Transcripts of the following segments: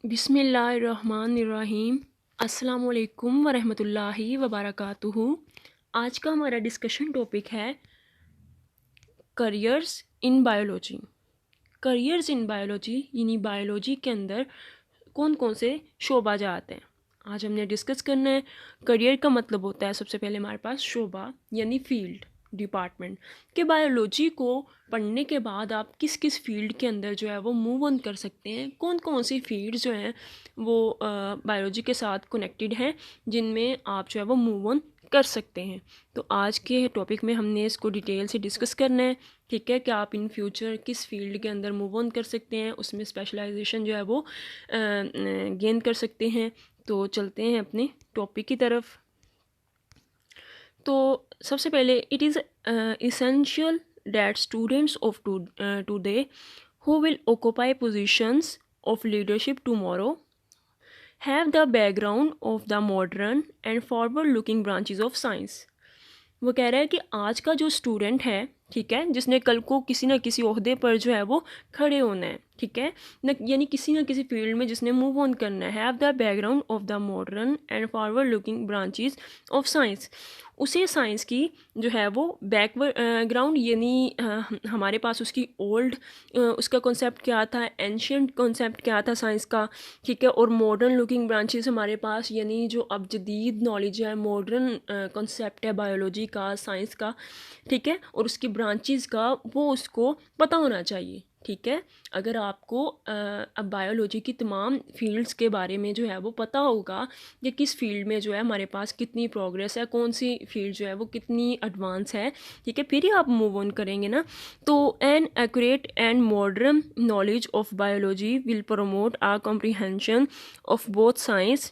बिस्मिल्लाहिर्रहमानिर्रहीम। अस्सलाम वालेकुम वरहमतुल्लाहि वबरकातुहू। आज का हमारा डिस्कशन टॉपिक है careers in biology. Careers in biology यानी बायोलॉजी के अंदर कौन कौन से शोबा जाते हैं, आज हमने डिस्कस करना है। करियर का मतलब होता है सबसे पहले हमारे पास शोबा यानी फील्ड, डिपार्टमेंट कि बायोलॉजी को पढ़ने के बाद आप किस किस फील्ड के अंदर जो है वो मूव ऑन कर सकते हैं, कौन कौन सी फील्ड जो हैं वो बायोलॉजी के साथ कनेक्टेड हैं जिनमें आप जो है वो मूव ऑन कर सकते हैं। तो आज के टॉपिक में हमने इसको डिटेल से डिस्कस करना है, ठीक है, कि आप इन फ्यूचर किस फील्ड के अंदर मूव ऑन कर सकते हैं, उसमें स्पेशलाइजेशन जो है वो गेन कर सकते हैं। तो चलते हैं अपने टॉपिक की तरफ। तो सबसे पहले it is essential that students of today who will occupy positions of leadership tomorrow have the background of the modern and forward looking branches of science। वो कह रहा है कि आज का जो स्टूडेंट है, ठीक है, जिसने कल को किसी न किसी ओहदे पर जो है वो खड़े होना है, ठीक है, न यानी किसी न किसी फील्ड में जिसने मूव ऑन करना है, have the background of the modern and forward looking branches of science. उसे साइंस की जो है वो बैकवर्ड ग्राउंड यानी हमारे पास उसकी ओल्ड उसका कॉन्सेप्ट क्या था, एंशियंट कॉन्सेप्ट क्या था साइंस का, ठीक है, और मॉडर्न लुकिंग ब्रांचेस हमारे पास यानी जो अब जदीद नॉलेज है, मॉडर्न कॉन्सेप्ट है बायोलॉजी का, साइंस का, ठीक है, और उसकी ब्रांचेस का वो उसको पता होना चाहिए। ठीक है, अगर आपको अब बायोलॉजी की तमाम फील्ड्स के बारे में जो है वो पता होगा कि किस फील्ड में जो है हमारे पास कितनी प्रोग्रेस है, कौन सी फील्ड जो है वो कितनी एडवांस है, ठीक है, फिर ही आप मूव ऑन करेंगे ना। तो an accurate and modern knowledge of biology will promote our comprehension of both science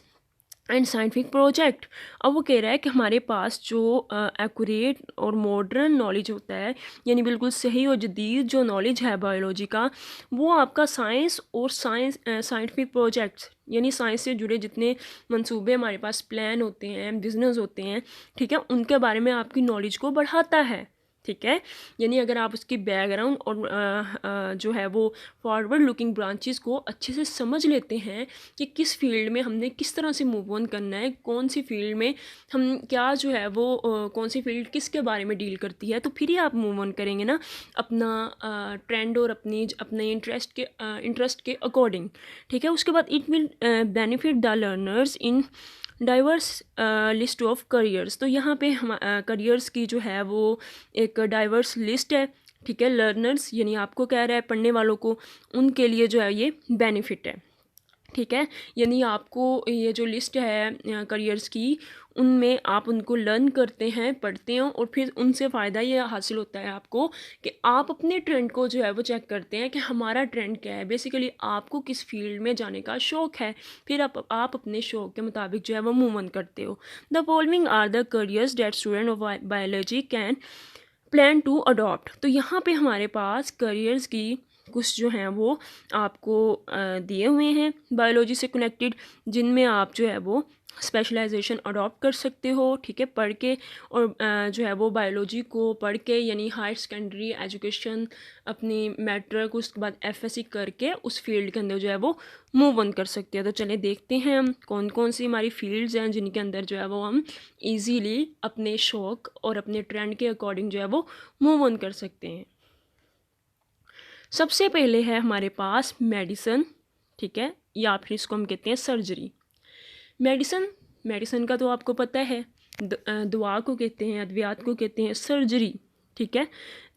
and scientific project. अब वो कह रहा है कि हमारे पास जो एक्यूरेट और मॉडर्न नॉलेज होता है यानी बिल्कुल सही और जदीद जो नॉलेज है बायोलॉजी का, वो आपका साइंस और साइंटिफिक प्रोजेक्ट्स यानी साइंस से जुड़े जितने मंसूबे हमारे पास प्लान होते हैं, बिजनेस होते हैं, ठीक है, उनके बारे में आपकी नॉलेज को बढ़ाता है। ठीक है, यानी अगर आप उसकी बैकग्राउंड और जो है वो फॉरवर्ड लुकिंग ब्रांचेस को अच्छे से समझ लेते हैं कि किस फील्ड में हमने किस तरह से मूव ऑन करना है, कौन सी फील्ड में हम क्या जो है वो कौन सी फील्ड किसके बारे में डील करती है, तो फिर ही आप मूव ऑन करेंगे ना अपना ट्रेंड और अपने इंटरेस्ट के अकॉर्डिंग। ठीक है, उसके बाद it will benefit the learners in diverse list of careers. तो यहाँ पे हम करियर्स की जो है वो एक डाइवर्स लिस्ट है, ठीक है, लर्नर्स यानी आपको कह रहा है पढ़ने वालों को, उनके लिए जो है ये बेनिफिट है। ठीक है, यानी आपको ये जो लिस्ट है करियर्स की, उनमें आप उनको लर्न करते हैं, पढ़ते हैं, और फिर उनसे फ़ायदा ये हासिल होता है आपको कि आप अपने ट्रेंड को जो है वो चेक करते हैं कि हमारा ट्रेंड क्या है, बेसिकली आपको किस फील्ड में जाने का शौक़ है, फिर आप अपने शौक़ के मुताबिक जो है वो मूव ऑन करते हो। The following are the careers that student of biology can plan to adopt. तो यहाँ पे हमारे पास करियर्स की कुछ जो हैं वो आपको दिए हुए हैं बायोलॉजी से कनेक्टेड, जिनमें आप जो है वो स्पेशलाइजेशन अडॉप्ट कर सकते हो, ठीक है, पढ़ के, और जो है वो बायोलॉजी को पढ़ के यानी हायर सेकेंडरी एजुकेशन अपनी मैट्रिक उसके बाद एफएससी करके उस फील्ड के अंदर जो है वो मूव ऑन कर सकते हैं। तो चलिए देखते हैं हम कौन कौन सी हमारी फील्ड्स हैं जिनके अंदर जो है वो हम इजीली अपने शौक़ और अपने ट्रेंड के अकॉर्डिंग जो है वो मूव ऑन कर सकते हैं। सबसे पहले है हमारे पास मेडिसिन, ठीक है, या फिर इसको हम कहते हैं सर्जरी। मेडिसिन का तो आपको पता है, दवा को कहते हैं, अद्वियात को कहते हैं, सर्जरी, ठीक है।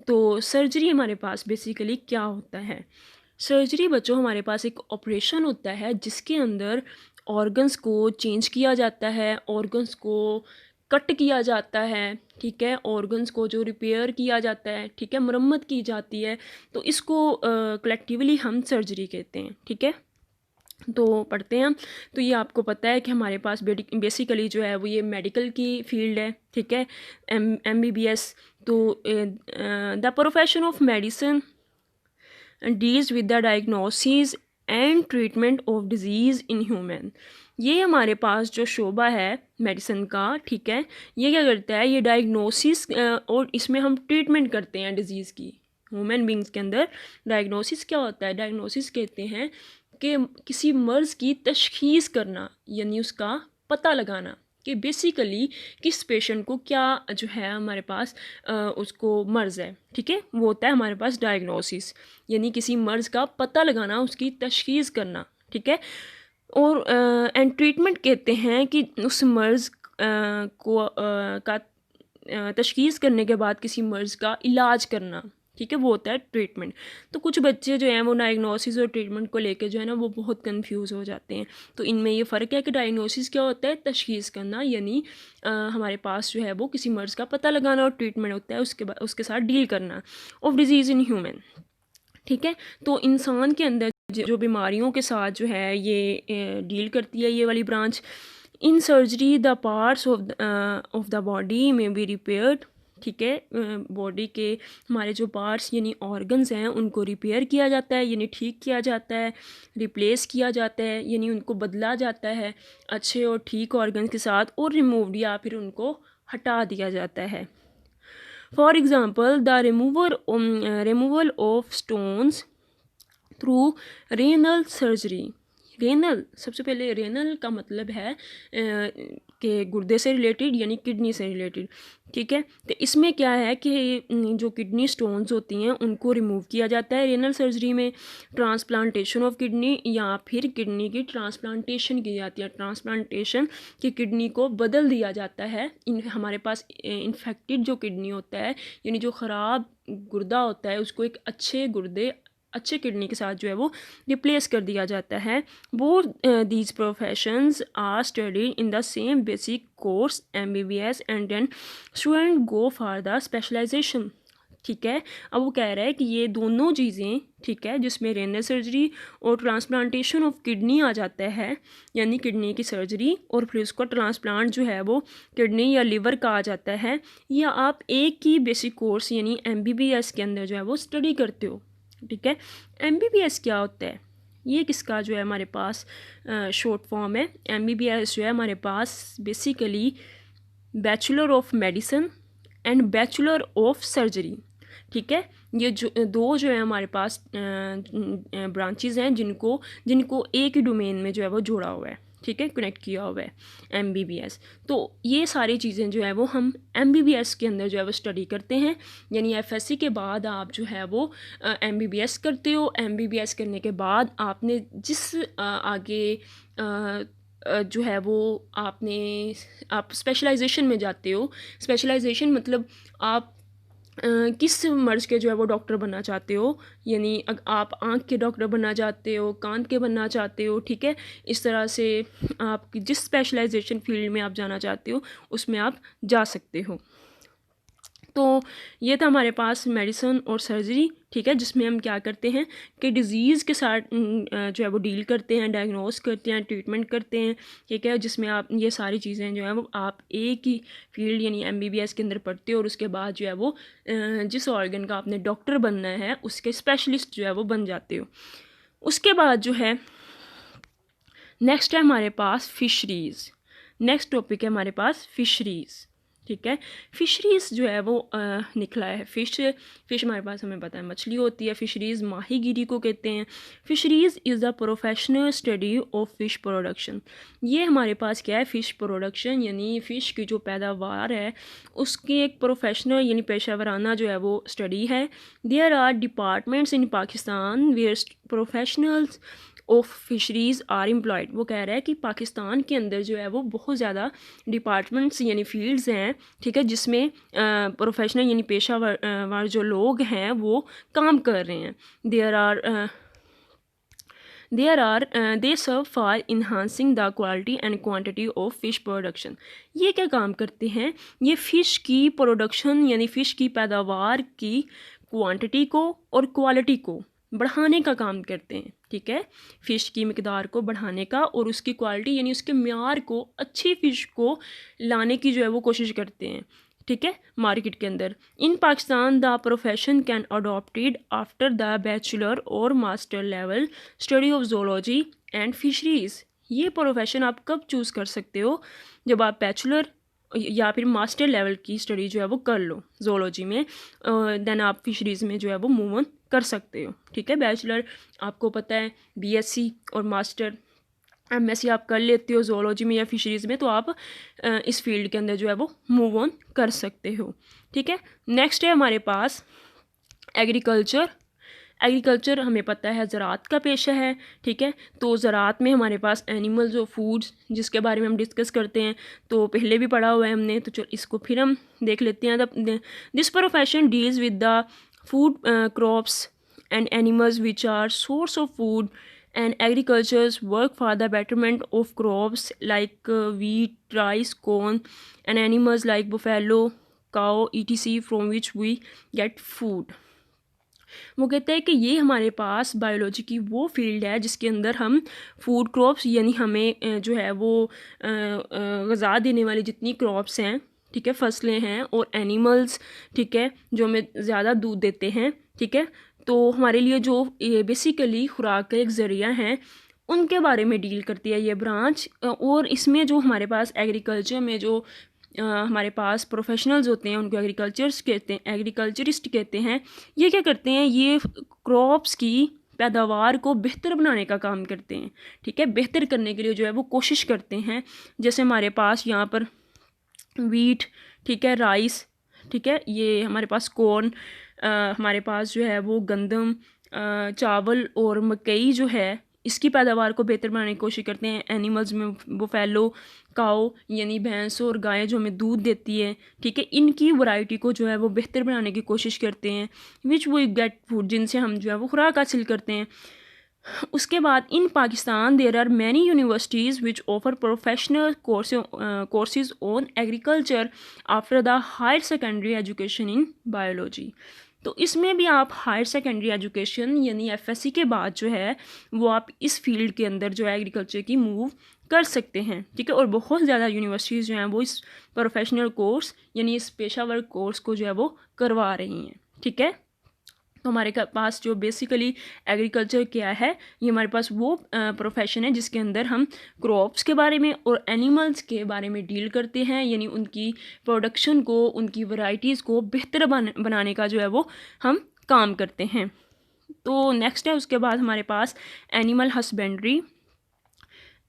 तो सर्जरी हमारे पास बेसिकली क्या होता है? सर्जरी बच्चों हमारे पास एक ऑपरेशन होता है जिसके अंदर ऑर्गन्स को चेंज किया जाता है, ऑर्गन्स को कट किया जाता है, ठीक है, ऑर्गन्स को जो रिपेयर किया जाता है, ठीक है, मरम्मत की जाती है, तो इसको कलेक्टिवली हम सर्जरी कहते हैं। ठीक है, तो पढ़ते हैं हम। तो ये आपको पता है कि हमारे पास बेसिकली जो है वो ये मेडिकल की फील्ड है, ठीक है, MBBS। तो the profession of medicine deals with the diagnosis and treatment of disease in human. ये हमारे पास जो शोबा है मेडिसिन का, ठीक है, ये क्या करता है, ये डायग्नोसिस और इसमें हम ट्रीटमेंट करते हैं डिजीज़ की। ह्यूमन बींग्स के अंदर डायग्नोसिस क्या होता है? डायग्नोसिस कहते हैं कि किसी मर्ज़ की तशख़ीस करना यानी उसका पता लगाना कि बेसिकली किस पेशेंट को क्या जो है हमारे पास उसको मर्ज़ है, ठीक है, वो होता है हमारे पास डायग्नोसिस, यानी किसी मर्ज़ का पता लगाना, उसकी तशख़ीस करना, ठीक है। और एंड ट्रीटमेंट कहते हैं कि उस मर्ज़ का तशख़ीस करने के बाद किसी मर्ज़ का इलाज करना, ठीक है, वो होता है ट्रीटमेंट। तो कुछ बच्चे जो हैं वो डायग्नोसिस और ट्रीटमेंट को लेके जो है ना वो बहुत कंफ्यूज हो जाते हैं। तो इनमें ये फ़र्क है कि डायग्नोसिस क्या होता है, तशख़ीस करना, यानी हमारे पास जो है वो किसी मर्ज़ का पता लगाना, और ट्रीटमेंट होता है उसके साथ डील करना ऑफ डिजीज़ इन ह्यूमन, ठीक है। तो इंसान के अंदर जो बीमारियों के साथ जो है ये डील करती है ये वाली branch. In surgery the parts of the body में बी रिपेयर्ड, ठीक है, बॉडी के हमारे जो पार्ट्स यानी ऑर्गन्स हैं उनको रिपेयर किया जाता है, यानी ठीक किया जाता है, रिप्लेस किया जाता है, यानी उनको बदला जाता है अच्छे और ठीक ऑर्गन्स के साथ, और रिमूव्ड या फिर उनको हटा दिया जाता है। For example the removal of stones through renal surgery. Renal, सबसे पहले रेनल का मतलब है कि गुर्दे से रिलेटेड यानी किडनी से रिलेटेड, ठीक है। तो इसमें क्या है कि जो किडनी स्टोन्स होती हैं उनको रिमूव किया जाता है रेनल सर्जरी में। ट्रांसप्लांटेशन ऑफ किडनी, या फिर किडनी की ट्रांसप्लांटेशन की जाती है। ट्रांसप्लांटेशन की किडनी को बदल दिया जाता है। हमारे पास इन्फेक्टेड जो किडनी होता है यानी जो ख़राब गुर्दा होता है उसको एक अच्छे किडनी के साथ जो है वो रिप्लेस कर दिया जाता है। Both these professions are studied in the same basic course MBBS and then student go for the specialisation, ठीक है। अब वो कह रहा है कि ये दोनों चीज़ें, ठीक है, जिसमें रेनल सर्जरी और ट्रांसप्लांटेशन ऑफ किडनी आ जाता है, यानी किडनी की सर्जरी और फिर उसका ट्रांसप्लांट जो है वो किडनी या लिवर का आ जाता है, या आप एक ही बेसिक कोर्स यानी MBBS के अंदर जो है वो स्टडी करते हो, ठीक है। MBBS क्या होता है, ये किसका जो है हमारे पास शॉर्ट फॉर्म है। MBBS जो है हमारे पास basically bachelor of medicine and bachelor of surgery, ठीक है। ये दो जो है हमारे पास ब्रांचेस हैं जिनको एक ही डोमेन में जो है वो जोड़ा हुआ है, ठीक है, कनेक्ट किया हुआ है MBBS। तो ये सारी चीज़ें जो है वो हम MBBS के अंदर जो है वो स्टडी करते हैं, यानी FSC के बाद आप जो है वो MBBS करते हो। MBBS करने के बाद आपने जिस आगे जो है वो आप स्पेशलाइजेशन में जाते हो। स्पेशलाइजेशन मतलब आप किस मर्ज़ के जो है वो डॉक्टर बनना चाहते हो, यानी आप आँख के डॉक्टर बनना चाहते हो, कान के बनना चाहते हो, ठीक है। इस तरह से आप जिस स्पेशलाइजेशन फील्ड में आप जाना चाहते हो उसमें आप जा सकते हो। तो ये था हमारे पास मेडिसिन और सर्जरी, ठीक है, जिसमें हम क्या करते हैं कि डिज़ीज़ के साथ जो है वो डील करते हैं, डायग्नोस करते हैं, ट्रीटमेंट करते हैं, ठीक है, जिसमें आप ये सारी चीज़ें जो हैं वो आप एक ही फील्ड यानी MBBS के अंदर पढ़ते हो, और उसके बाद जो है वो जिस ऑर्गन का आपने डॉक्टर बनना है उसके स्पेशलिस्ट जो है वो बन जाते हो। उसके बाद जो है नेक्स्ट है हमारे पास फ़िशरीज़। नेक्स्ट टॉपिक है हमारे पास फ़िशरीज़, ठीक है। फ़िशरीज़ जो है वो निकला है फ़िश हमारे पास हमें पता है मछली होती है। फ़िशरीज़ माहीगीरी को कहते हैं। फ़िशरीज़ is the professional study of fish production. ये हमारे पास क्या है, फ़िश प्रोडक्शन यानी फ़िश की जो पैदावार है उसकी एक प्रोफेशनल यानी पेशेवराना जो है वो स्टडी है। There are departments in Pakistan where professionals of fisheries are employed. वो कह रहा है कि पाकिस्तान के अंदर जो है वो बहुत ज़्यादा डिपार्टमेंट्स यानी फील्ड्स हैं, ठीक है, जिसमें प्रोफेशनल यानी पेशावर जो लोग हैं वो काम कर रहे हैं। They serve for enhancing the quality and quantity of fish production. ये क्या काम करते हैं, ये फ़िश की प्रोडक्शन यानी फ़िश की पैदावार की क्वांटिटी को और क्वालिटी को बढ़ाने का काम करते हैं, ठीक है, फ़िश की मिकदार को बढ़ाने का और उसकी क्वालिटी यानी उसके म्यार को, अच्छी फ़िश को लाने की जो है वो कोशिश करते हैं, ठीक है, मार्केट के अंदर। In Pakistan the profession can adopted after the bachelor और master level study of zoology and fisheries. ये प्रोफेशन आप कब चूज़ कर सकते हो, जब आप बैचलर या फिर मास्टर लेवल की स्टडी जो है वो कर लो ज़ूलॉजी में, देन आप फिशरीज़ में जो है वो मूव ऑन कर सकते हो। ठीक है, बैचलर आपको पता है बीएससी और मास्टर एमएससी आप कर लेते हो ज़ूलॉजी में या फिशरीज़ में, तो आप इस फील्ड के अंदर जो है वो मूव ऑन कर सकते हो। ठीक है, नेक्स्ट है हमारे पास एग्रीकल्चर। एग्रीकल्चर हमें पता है ज़राअत का पेशा है। ठीक है, तो ज़राअत में हमारे पास एनिमल्स और फूड्स जिसके बारे में हम डिस्कस करते हैं, तो पहले भी पढ़ा हुआ है हमने, तो चलो इसको फिर हम देख लेते हैं। This profession deals with the food crops and animals which are source of food and agriculture's work for the betterment of crops like wheat, rice, corn and animals like buffalo, cow, etc. from which we get food। वो कहते हैं कि ये हमारे पास biology की वो field है जिसके अंदर हम फूड क्रॉप्स यानी हमें जो है वो ग़िज़ा देने वाली जितनी क्रॉप्स हैं, ठीक है, फसलें हैं, और एनिमल्स, ठीक है, जो हमें ज़्यादा दूध देते हैं, ठीक है, तो हमारे लिए जो बेसिकली खुराक का एक ज़रिया है, उनके बारे में डील करती है ये ब्रांच। और इसमें जो हमारे पास एग्रीकल्चर में जो हमारे पास प्रोफेशनल्स होते हैं उनको एग्रीकल्चरिस्ट कहते हैं। ये क्या करते हैं, ये क्रॉप्स की पैदावार को बेहतर बनाने का काम करते हैं। ठीक है, बेहतर करने के लिए जो है वो कोशिश करते हैं। जैसे हमारे पास यहाँ पर वीट, ठीक है, राइस, ठीक है, ये हमारे पास कॉर्न, हमारे पास जो है वो गंदम, चावल और मकई जो है इसकी पैदावार को बेहतर बनाने की कोशिश करते हैं। एनिमल्स में बुफेलो, काओ यानी भैंस और गाय जो हमें दूध देती है, ठीक है, इनकी वैरायटी को जो है वो बेहतर बनाने की कोशिश करते हैं, विच वी गेट फूड, जिनसे हम जो है वो खुराक हासिल करते हैं। उसके बाद in Pakistan there are many universities which offer professional courses on agriculture after the higher secondary education in biology. तो इसमें भी आप हायर सेकेंडरी एजुकेशन यानी एफएससी के बाद जो है वो आप इस फील्ड के अंदर जो है एग्रीकल्चर की मूव कर सकते हैं। ठीक है, और बहुत ज़्यादा यूनिवर्सिटीज़ जो हैं वो इस प्रोफेशनल कोर्स यानी इस पेशावर कोर्स को जो है वो करवा रही हैं। ठीक है, तो हमारे पास जो बेसिकली एग्रीकल्चर क्या है, ये हमारे पास वो प्रोफेशन है जिसके अंदर हम क्रॉप्स के बारे में और एनिमल्स के बारे में डील करते हैं, यानी उनकी प्रोडक्शन को, उनकी वैरायटीज़ को बेहतर बनाने का जो है वो हम काम करते हैं। तो नेक्स्ट है उसके बाद हमारे पास एनिमल हस्बेंड्री।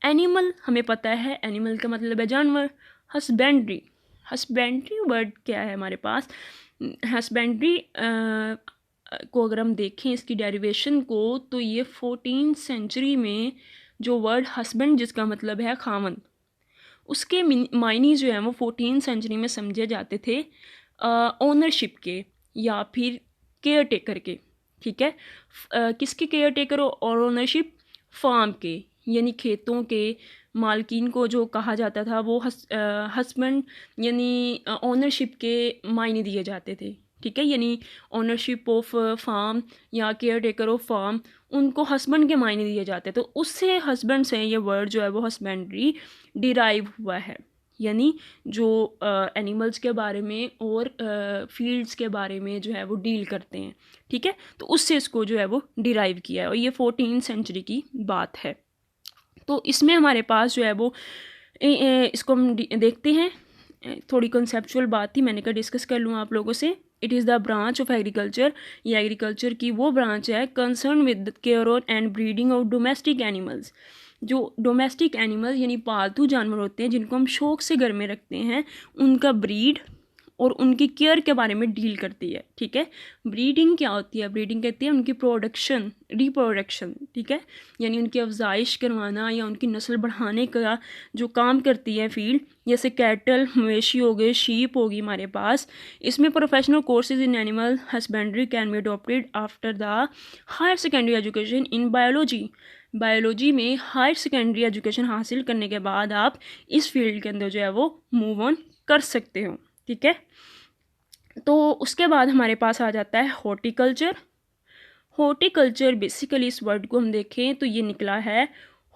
एनिमल हमें पता है, एनिमल का मतलब है जानवर। हस्बेंड्री, हस्बेंड्री वर्ड क्या है हमारे पास, हस्बेंड्री को अगर हम देखें इसकी डेरिवेशन को, तो ये 14th सेंचुरी में जो वर्ड हस्बैंड जिसका मतलब है खामन, उसके मायने जो है वो 14th सेंचुरी में समझे जाते थे ओनरशिप के या फिर केयर टेकर के। ठीक है, किसके केयर टेकर और ओनरशिप, फार्म के यानी खेतों के मालकिन को जो कहा जाता था वो हस्बैंड यानी ओनरशिप के मायने दिए जाते थे। ठीक है, यानी ओनरशिप ऑफ फार्म या केयर टेकर ऑफ फार्म, उनको हस्बैंड के मायने दिए जाते, तो उससे हस्बैंड से ये वर्ड जो है वो हस्बेंड्री डिराइव हुआ है, यानी जो एनिमल्स के बारे में और फील्ड्स के बारे में जो है वो डील करते हैं। ठीक है, तो उससे इसको जो है वो डिराइव किया है और ये 14th सेंचुरी की बात है। तो इसमें हमारे पास जो है वो इसको हम देखते हैं, थोड़ी कंसेप्चुअल बात थी, मैंने कहा डिस्कस कर लूँ आप लोगों से। It is the branch of agriculture, ये एग्रीकल्चर की वो ब्रांच है concern with care on and breeding of domestic animals. जो डोमेस्टिक एनिमल यानी पालतू जानवर होते हैं जिनको हम शौक से घर में रखते हैं, उनका ब्रीड और उनकी केयर के बारे में डील करती है। ठीक है, ब्रीडिंग क्या होती है, ब्रीडिंग कहती है उनकी प्रोडक्शन, रिप्रोडक्शन। ठीक है, यानी उनकी अफजाइश करवाना या उनकी नस्ल बढ़ाने का जो काम करती है फील्ड, जैसे कैटल, मवेशी हो गए, शीप होगी हमारे पास। इसमें professional courses in animal husbandry can be adopted after the higher secondary education in biology. Biology में हायर सेकेंडरी एजुकेशन हासिल करने के बाद आप इस फील्ड के अंदर जो है वो मूव ऑन कर सकते हो। ठीक है, तो उसके बाद हमारे पास आ जाता है हॉर्टिकल्चर। हॉर्टिकल्चर बेसिकली इस वर्ड को हम देखें तो ये निकला है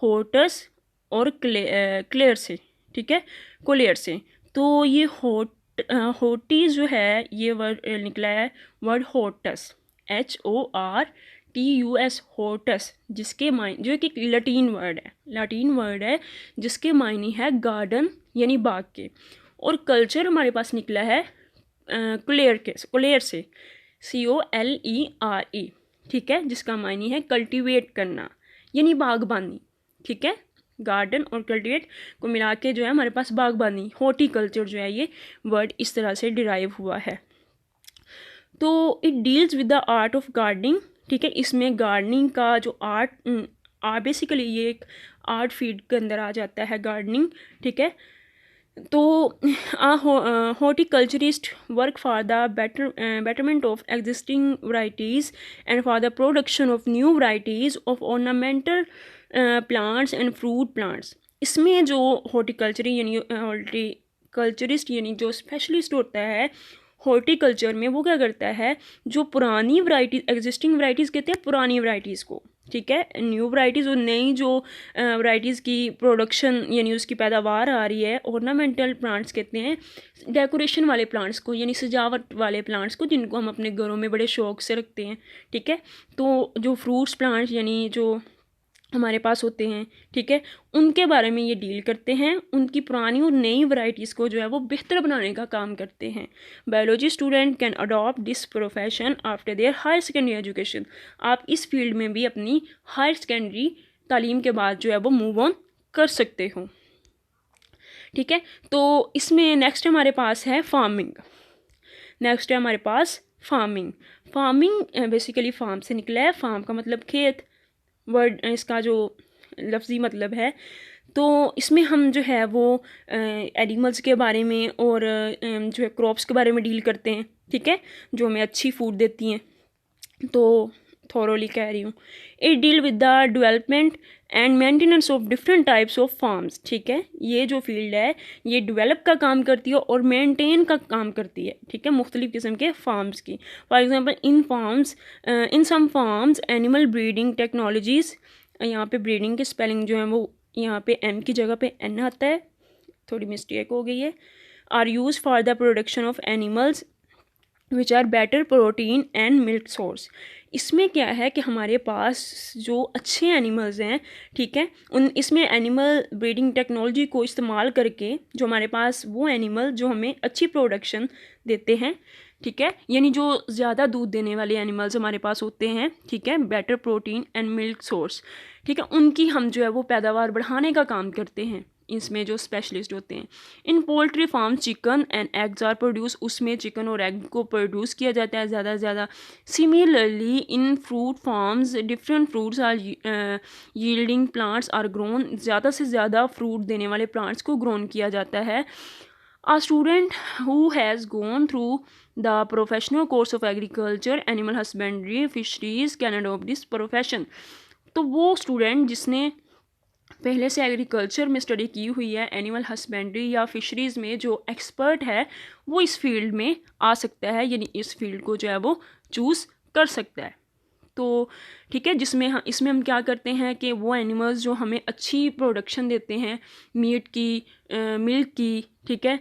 हॉर्टस और क्लेयर से। ठीक है, कोलेयर से। तो ये हॉर्टीज जो है ये वर्ड निकला है वर्ड हॉर्टस, HORTUS, हॉर्टस, जिसके मायने जो कि लैटिन वर्ड है जिसके मायने है गार्डन यानी बाग के। और कल्चर हमारे पास निकला है क्लेयर से COLERE, ठीक है, जिसका मायने है कल्टीवेट करना यानी बागबानी, ठीक है। गार्डन और कल्टीवेट को मिला के जो है हमारे पास बागबानी, हॉर्टिकल्चर जो है ये वर्ड इस तरह से डिराइव हुआ है। तो it deals with the art of gardening, ठीक है। इसमें गार्डनिंग का जो आर्ट बेसिकली ये एक आर्ट फील्ड के अंदर आ जाता है गार्डनिंग, ठीक है। तो horticulturist work for the betterment of existing varieties and for the production of new varieties of ornamental plants and fruit plants. इसमें जो हॉर्टिकल्चरिस्ट यानी जो स्पेशलिस्ट होता है हॉर्टिकल्चर में, वो क्या करता है, जो पुरानी वराइटीज़, एग्जिस्टिंग वराइटीज़ कहते हैं पुरानी वराइटीज़ को, ठीक है, न्यू वराइटीज़ और नई जो वराइटीज़ की प्रोडक्शन यानी उसकी पैदावार आ रही है। ऑर्नामेंटल प्लांट्स कहते हैं डेकोरेशन वाले प्लांट्स को, यानी सजावट वाले प्लांट्स को, जिनको हम अपने घरों में बड़े शौक से रखते हैं, ठीक है। तो जो फ्रूट्स प्लांट्स यानी जो हमारे पास होते हैं, ठीक है, उनके बारे में ये डील करते हैं। उनकी पुरानी और नई वैरायटीज़ को जो है वो बेहतर बनाने का काम करते हैं। Biology student can adopt this profession after their higher secondary education. आप इस फील्ड में भी अपनी हायर सेकेंडरी तालीम के बाद जो है वो मूव ऑन कर सकते हो, ठीक है। तो इसमें नेक्स्ट हमारे पास है फार्मिंग। नेक्स्ट है हमारे पास फार्मिंग। फार्मिंग बेसिकली फार्म से निकला है। फार्म का मतलब खेत, वर्ड इसका जो लफ्ज़ी मतलब है। तो इसमें हम जो है वो एनिमल्स के बारे में और जो है क्रॉप्स के बारे में डील करते हैं, ठीक है, जो हमें अच्छी फूड देती हैं। तो थॉरोली कह रही हूँ। It deal with the development and maintenance of different types of farms, ठीक है। ये जो फील्ड है ये डेवलप का काम करती है और मेंटेन का काम करती है, ठीक है, मुख्तलिफ़ किस्म के फार्म्स की। For example in some farms animal breeding technologies, यहाँ पे ब्रीडिंग की स्पेलिंग जो है वो यहाँ पे M की जगह पे N आता है, थोड़ी मिस्टेक हो गई है। Are used for the production of animals which are better protein and milk source. इसमें क्या है कि हमारे पास जो अच्छे एनिमल्स हैं, ठीक है, इसमें एनिमल ब्रीडिंग टेक्नोलॉजी को इस्तेमाल करके जो हमारे पास वो एनिमल जो हमें अच्छी प्रोडक्शन देते हैं, ठीक है, यानी जो ज़्यादा दूध देने वाले एनिमल्स हमारे पास होते हैं, ठीक है, better protein and milk source, ठीक है, उनकी हम जो है वो पैदावार बढ़ाने का काम करते हैं इसमें जो स्पेशलिस्ट होते हैं। In poultry farm chicken and eggs are produce, उसमें चिकन और एग को प्रोड्यूस किया जाता है ज़्यादा से ज़्यादा। Similarly in fruit farms different fruits are yielding plants are grown, ज़्यादा से ज़्यादा फ्रूट देने वाले प्लांट्स को ग्रोन किया जाता है। A student who has gone through the professional course of agriculture, animal husbandry, fisheries can adopt this profession। तो वो स्टूडेंट जिसने पहले से एग्रीकल्चर में स्टडी की हुई है, एनिमल हस्बेंड्री या फिशरीज़ में जो एक्सपर्ट है, वो इस फील्ड में आ सकता है, यानी इस फील्ड को जो है वो चूज़ कर सकता है। तो ठीक है, इसमें हम क्या करते हैं कि वो एनिमल्स जो हमें अच्छी प्रोडक्शन देते हैं, मीट की, मिल्क की, ठीक है,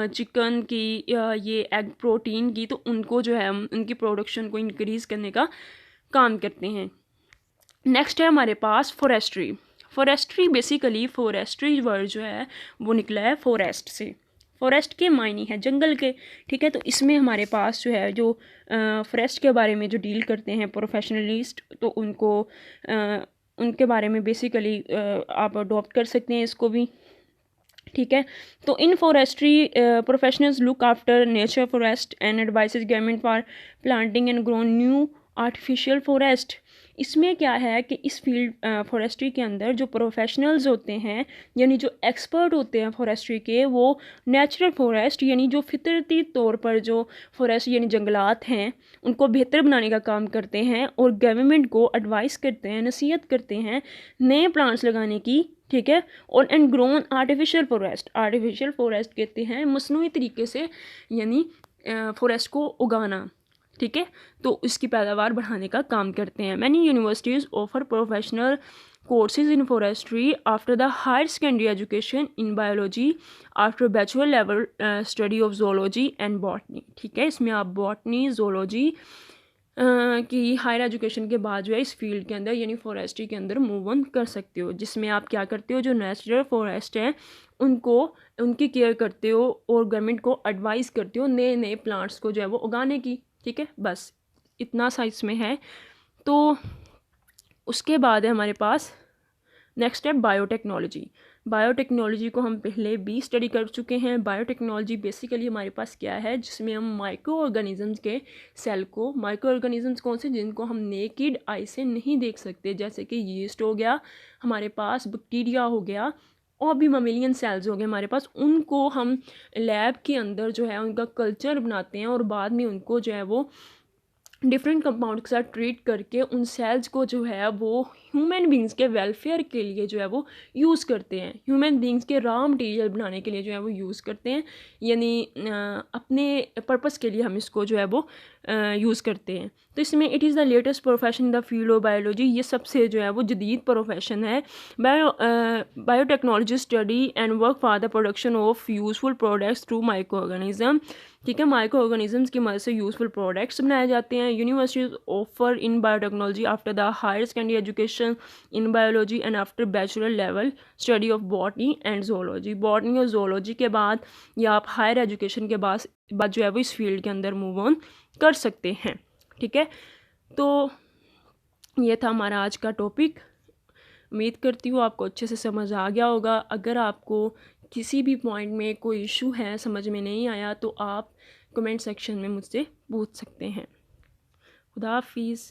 चिकन की या ये एग प्रोटीन की, तो उनको जो है हम उनकी प्रोडक्शन को इंक्रीज़ करने का काम करते हैं। नेक्स्ट है हमारे पास forestry. Forestry basically forestry word जो है वो निकला है फॉरेस्ट से। फॉरेस्ट के मायने है जंगल के, ठीक है। तो इसमें हमारे पास जो है जो फॉरेस्ट के बारे में जो डील करते हैं प्रोफेशनलिस्ट, तो उनके बारे में बेसिकली आप अडॉप्ट कर सकते हैं इसको भी, ठीक है। तो in forestry professionals look after nature forest and advices government for planting and grown new artificial forest. इसमें क्या है कि इस फील्ड फॉरेस्ट्री के अंदर जो प्रोफेशनल्स होते हैं, यानी जो एक्सपर्ट होते हैं फॉरेस्ट्री के, वो नेचुरल फॉरेस्ट यानी जो फितरती तौर पर जो फॉरेस्ट यानी जंगलात हैं उनको बेहतर बनाने का काम करते हैं और गवर्नमेंट को एडवाइस करते हैं, नसीहत करते हैं नए प्लांट्स लगाने की, ठीक है। और and grown artificial forest, artificial forest कहते हैं मसनूई तरीके से यानी फॉरेस्ट को उगाना, ठीक है। तो इसकी पैदावार बढ़ाने का काम करते हैं। Many universities offer professional courses in forestry after the higher secondary education in biology after bachelor level study of zoology and botany, ठीक है। इसमें आप बॉटनी, जोलॉजी कि हायर एजुकेशन के बाद जो है इस फील्ड के अंदर यानी फॉरेस्ट्री के अंदर मूव ऑन कर सकते हो, जिसमें आप क्या करते हो, जो नेचुरल फॉरेस्ट है उनको उनकी केयर करते हो और गवर्नमेंट को एडवाइस करते हो नए नए प्लांट्स को जो है वो उगाने की। ठीक है, बस इतना सा इसमें है। तो उसके बाद है हमारे पास नेक्स्ट स्टेप बायोटेक्नोलॉजी। बायोटेक्नोलॉजी को हम पहले भी स्टडी कर चुके हैं। बायोटेक्नोलॉजी बेसिकली हमारे पास क्या है, जिसमें हम माइक्रो ऑर्गेनिजम्स के सेल को, माइक्रो ऑर्गेनिजम्स कौन से, जिनको हम नेकेड आई से नहीं देख सकते, जैसे कि यीस्ट हो गया हमारे पास, बैक्टीरिया हो गया, और भी ममेलियन सेल्स हो गए हमारे पास, उनको हम लैब के अंदर जो है उनका कल्चर बनाते हैं और बाद में उनको जो है वो डिफरेंट कंपाउंड के साथ ट्रीट करके उन सेल्स को जो है वो ह्यूमन बींग्स के वेलफेयर के लिए जो है वो यूज़ करते हैं, ह्यूमन बींग्स के रॉ मटेरियल बनाने के लिए जो है वो यूज़ करते हैं, यानी अपने पर्पस के लिए हम इसको जो है वो यूज़ करते हैं। तो इसमें it is the latest profession in the field of biology, ये सबसे जो है वो जदीद प्रोफेशन है। Biotechnology study and work for the production of useful products through micro organism. ठीक है, माइक्रो ऑर्गेनिजम्स की मदद से यूजफुल प्रोडक्ट्स बनाए जाते हैं। Universities offer in biotechnology after the higher secondary education in biology and after bachelor level study of botany and zoology. Botany और zoology के बाद या आप हायर एजुकेशन के बाद जो है वो इस फील्ड के अंदर मूव ऑन कर सकते हैं। ठीक है, तो ये था हमारा आज का टॉपिक। उम्मीद करती हूँ आपको अच्छे से समझ आ गया होगा। अगर आपको किसी भी पॉइंट में कोई इशू है, समझ में नहीं आया, तो आप कमेंट सेक्शन में मुझसे पूछ सकते हैं। खुदा हाफिज़।